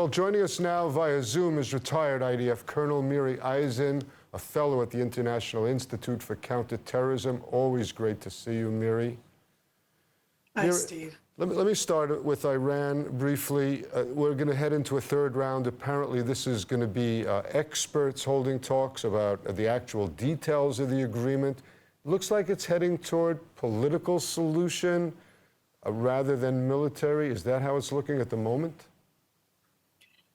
Well, joining us now via Zoom is retired IDF Colonel Miri, a fellow at the International Institute for Counterterrorism. Always great to see you, Miri. Hi, Steve. Let me start with Iran briefly. We're going to head into a third round. Apparently, this is going to be experts holding talks about the actual details of the agreement. Looks like it's heading toward political solution rather than military. Is that how it's looking at the moment?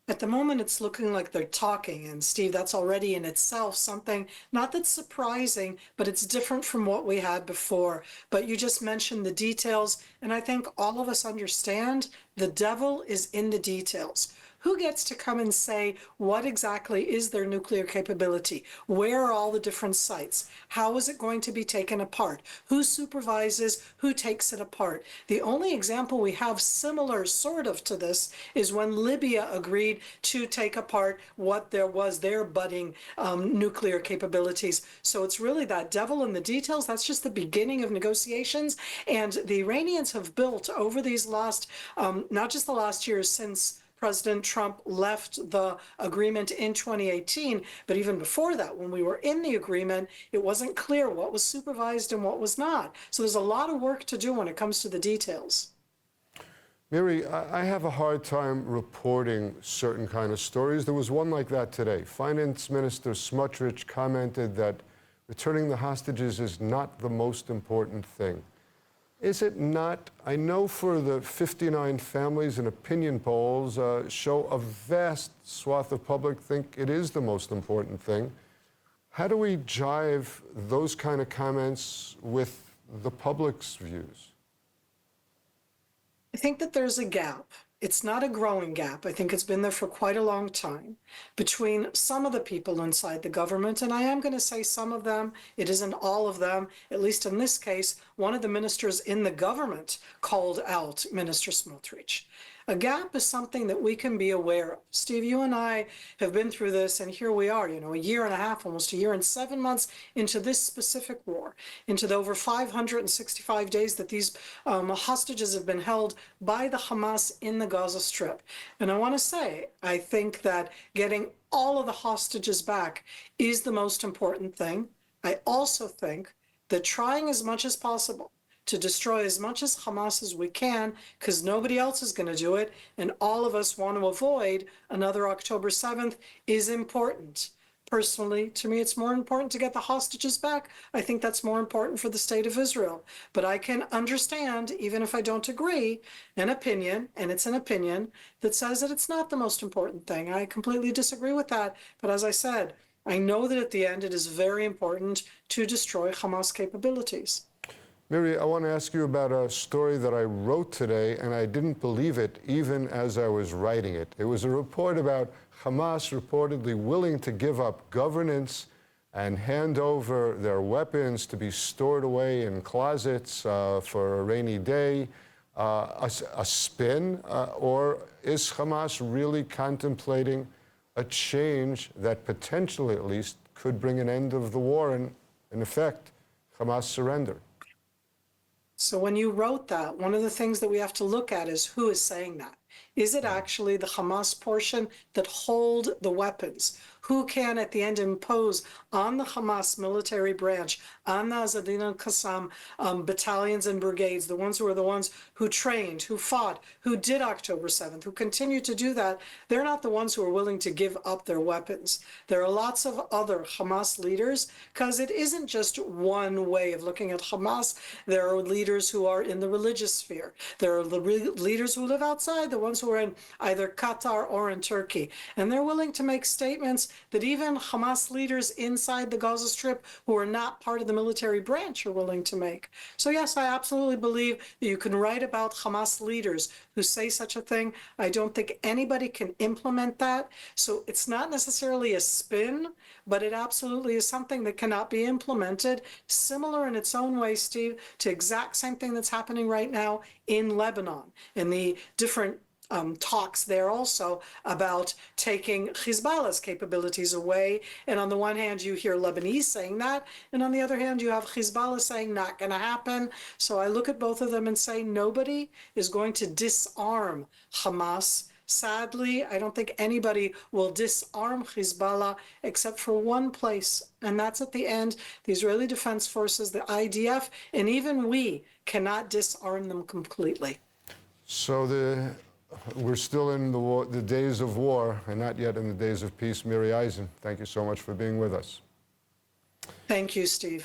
At the moment, it's looking like they're talking, and Steve, that's already in itself something, not that's surprising, but it's different from what we had before. But you just mentioned the details, and I think all of us understand the devil is in the details. Who gets to come and say what exactly is their nuclear capability? Where are all the different sites? How is it going to be taken apart? Who supervises? Who takes it apart? The only example we have similar sort of to this is when Libya agreed to take apart what there was their budding nuclear capabilities. So it's really that devil in the details. That's just the beginning of negotiations. And the Iranians have built over these last, not just the last years since President Trump left the agreement in 2018, but even before that, when we were in the agreement, it wasn't clear what was supervised and what was not. So there's a lot of work to do when it comes to the details. Miri, I have a hard time reporting certain kind of stories. There was one like that today. Finance Minister Smotrich commented that returning the hostages is not the most important thing. Is it not? I know for the 59 families and opinion polls show a vast swath of public think it is the most important thing. How do we jive those kind of comments with the public's views? I think that there's a gap. It's not a growing gap. I think it's been there for quite a long time between some of the people inside the government, and I am going to say some of them. It isn't all of them. At least in this case, one of the ministers in the government called out Minister Smotrich. A gap is something that we can be aware of. Steve, you and I have been through this, and here we are, a year and a half, almost a year and 7 months into this specific war, into the over 565 days that these hostages have been held by the Hamas in the Gaza Strip. And I want to say, I think that getting all of the hostages back is the most important thing. I also think that trying as much as possible to destroy as much as Hamas as we can, because nobody else is going to do it, and all of us want to avoid another October 7th, is important. Personally, to me, it's more important to get the hostages back. I think that's more important for the state of Israel. But I can understand, even if I don't agree, an opinion, and it's an opinion, that says that it's not the most important thing. I completely disagree with that. But as I said, I know that at the end it is very important to destroy Hamas capabilities. Miri, I want to ask you about a story that I wrote today, and I didn't believe it even as I was writing it. It was a report about Hamas reportedly willing to give up governance and hand over their weapons to be stored away in closets for a rainy day. A spin? Or is Hamas really contemplating a change that potentially, at least, could bring an end of the war and, in effect, Hamas surrender? So when you wrote that, one of the things that we have to look at is who is saying that. Is it actually the Hamas portion that hold the weapons? Who can at the end impose on the Hamas military branch, on the Azadin al-Qassam battalions and brigades, the ones who trained, who fought, who did October 7th, who continue to do that? They're not the ones who are willing to give up their weapons. There are lots of other Hamas leaders, because it isn't just one way of looking at Hamas. There are leaders who are in the religious sphere. There are leaders who live outside, the ones who are in either Qatar or in Turkey. And they're willing to make statements that even Hamas leaders inside the Gaza Strip who are not part of the military branch are willing to make. So yes, I absolutely believe that you can write about Hamas leaders who say such a thing. I don't think anybody can implement that. So it's not necessarily a spin, but it absolutely is something that cannot be implemented, similar in its own way, Steve, to exact same thing that's happening right now in Lebanon, in the different talks there also about taking Hezbollah's capabilities away. And on the one hand, you hear Lebanese saying that, and on the other hand, you have Hezbollah saying not going to happen. So I look at both of them and say nobody is going to disarm Hamas sadly, I don't think anybody will disarm Hezbollah except for one place, and that's at the end. The Israeli Defense Forces, the IDF, and even we cannot disarm them completely. So we're still in the days of war and not yet in the days of peace. Miri Eisen, thank you so much for being with us. Thank you, Steve.